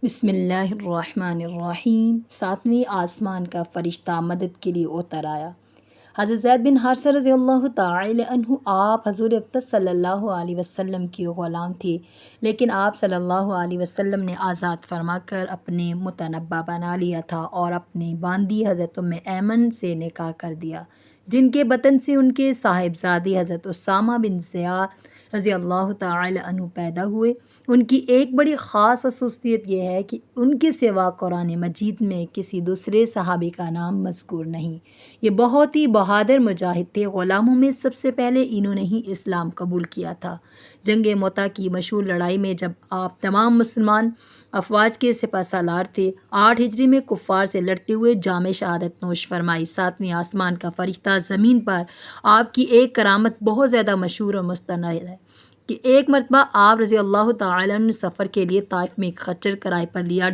بسم اللہ الرحمن الرحیم۔ ساتویں آسمان کا فرشتہ مدد کے لیے اتر آیا۔ حضرت زید بن حارثہ رضی اللہ تعالی عنہ آپ حضور اقدس صلی اللہ علیہ وسلم کے غلام تھے، لیکن آپ صلی اللہ علیہ وسلم نے آزاد فرما کر اپنے متنبع بنا لیا تھا اور اپنی باندی حضرت ام ایمن سے نکاح کر دیا، جن کے بطن سے ان کے صاحبزادے حضرت اسامہ بن زیاد رضی اللہ تعالی عنہ پیدا ہوئے۔ ان کی ایک بڑی خاص خصوصیت یہ ہے کہ ان کے سوا قرآن مجید میں کسی دوسرے صحابی کا نام مذکور نہیں۔ یہ بہت ہی بہادر مجاہد تھے۔ غلاموں میں سب سے پہلے انہوں نے ہی اسلام قبول کیا تھا۔ جنگ موتا کی مشہور لڑائی میں جب آپ تمام مسلمان افواج کے سپہ سالار تھے، 8 ہجری میں کفار سے لڑتے ہوئے جام شہادت نوش فرمائی۔ ساتویں آسمان کا فرشتہ زمین پر آپ کی ایک کرامت بہت زیادہ مشہور اور مستند ہے کہ ایک مرتبہ آپ رضی اللہ تعالیٰ عنہ سفر کے لیے طائف میں ایک خچر کرائے پر لیا۔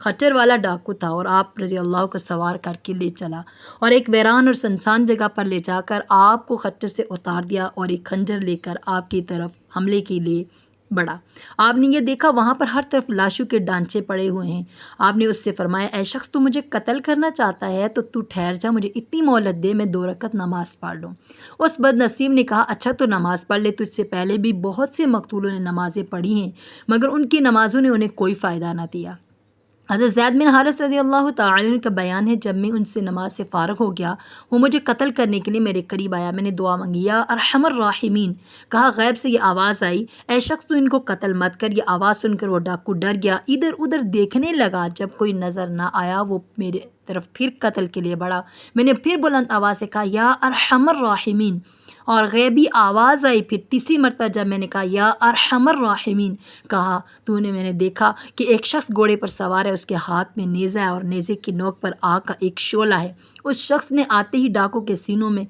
خچر والا ڈاکو تھا اور آپ رضی اللہ کو سوار کر کے لے چلا اور ایک ویران اور سنسان جگہ پر لے جا کر آپ کو خچر سے اتار دیا اور ایک خنجر لے کر آپ کی طرف حملے کے لیے بڑھا۔ آپ نے یہ دیکھا وہاں پر ہر طرف لاشوں کے ڈانچے پڑے ہوئے ہیں۔ آپ نے اس سے فرمایا، اے شخص، تو مجھے قتل کرنا چاہتا ہے تو ٹھہر جا، مجھے اتنی مہلت دے، میں 2 رکعت نماز پڑھ لوں۔ اس بد نصیب نے کہا، اچھا تو نماز پڑھ لے، تجھ سے پہلے بھی بہت سے مقتولوں نے نمازیں پڑھی ہیں مگر ان کی نمازوں نے انہیں کوئی فائدہ نہ دیا۔ حضرت زید بن حارث رضی اللہ تعالی عنہ کا بیان ہے، جب میں ان سے نماز سے فارغ ہو گیا، وہ مجھے قتل کرنے کے لیے میرے قریب آیا۔ میں نے دعا مانگی، یا ارحم الراحمین، کہا۔ غیب سے یہ آواز آئی، اے شخص، تو ان کو قتل مت کر۔ یہ آواز سن کر وہ ڈاکو ڈر گیا، ادھر ادھر دیکھنے لگا۔ جب کوئی نظر نہ آیا وہ میرے طرف پھر قتل کے لیے بڑھا۔ میں نے پھر بلند آواز سے کہا، یا ارحم الراحمین، اور غیبی آواز آئی پھر تیسری مرتبہ جب میں نے کہا، یا ارحم الراحمین، کہا تو نے میں نے دیکھا کہ ایک شخص گھوڑے پر سوار ہے، اس کے ہاتھ میں نیزہ ہے اور نیزے کی نوک پر آگ کا ایک شعلہ ہے۔ اس شخص نے آتے ہی ڈاکو کے سینوں میں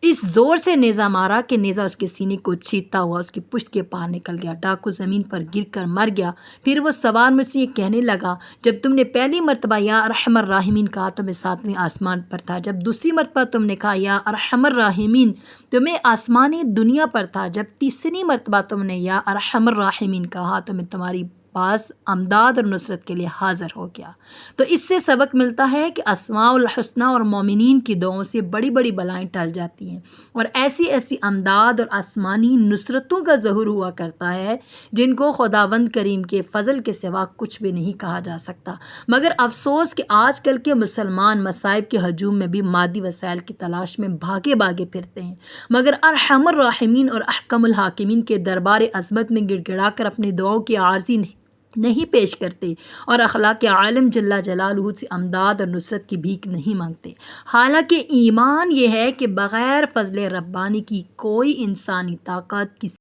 اس زور سے نیزہ مارا کہ نیزہ اس کے سینے کو چھیدتا ہوا اس کی پشت کے پار نکل گیا۔ ڈاکو زمین پر گر کر مر گیا۔ پھر وہ سوار مجھ سے یہ کہنے لگا، جب تم نے پہلی مرتبہ یا ارحم الراحمین کہا تو میں 7ویں آسمان پر تھا، جب دوسری مرتبہ تم نے کہا یا ارحم الراحمین تو میں آسمانی دنیا پر تھا، جب تیسری مرتبہ تم نے یا ارحم الراحمین کہا تو میں تمہاری پاس امداد اور نصرت کے لیے حاضر ہو گیا۔ تو اس سے سبق ملتا ہے کہ اسماء الحسنہ اور مومنین کی دعاؤں سے بڑی بڑی بلائیں ٹل جاتی ہیں اور ایسی ایسی امداد اور آسمانی نصرتوں کا ظہور ہوا کرتا ہے جن کو خداوند کریم کے فضل کے سوا کچھ بھی نہیں کہا جا سکتا۔ مگر افسوس کہ آج کل کے مسلمان مصائب کے ہجوم میں بھی مادی وسائل کی تلاش میں بھاگے بھاگے پھرتے ہیں، مگر ارحم الراحمین اور احکم الحاکمین کے دربار عظمت میں گڑ گڑا کر اپنی دعاؤں کی عارضی نہیں پیش کرتے اور اخلاق عالم جل جلالہ سے امداد اور نصرت کی بھیک نہیں مانگتے۔ حالانکہ ایمان یہ ہے کہ بغیر فضل ربانی کی کوئی انسانی طاقت کسی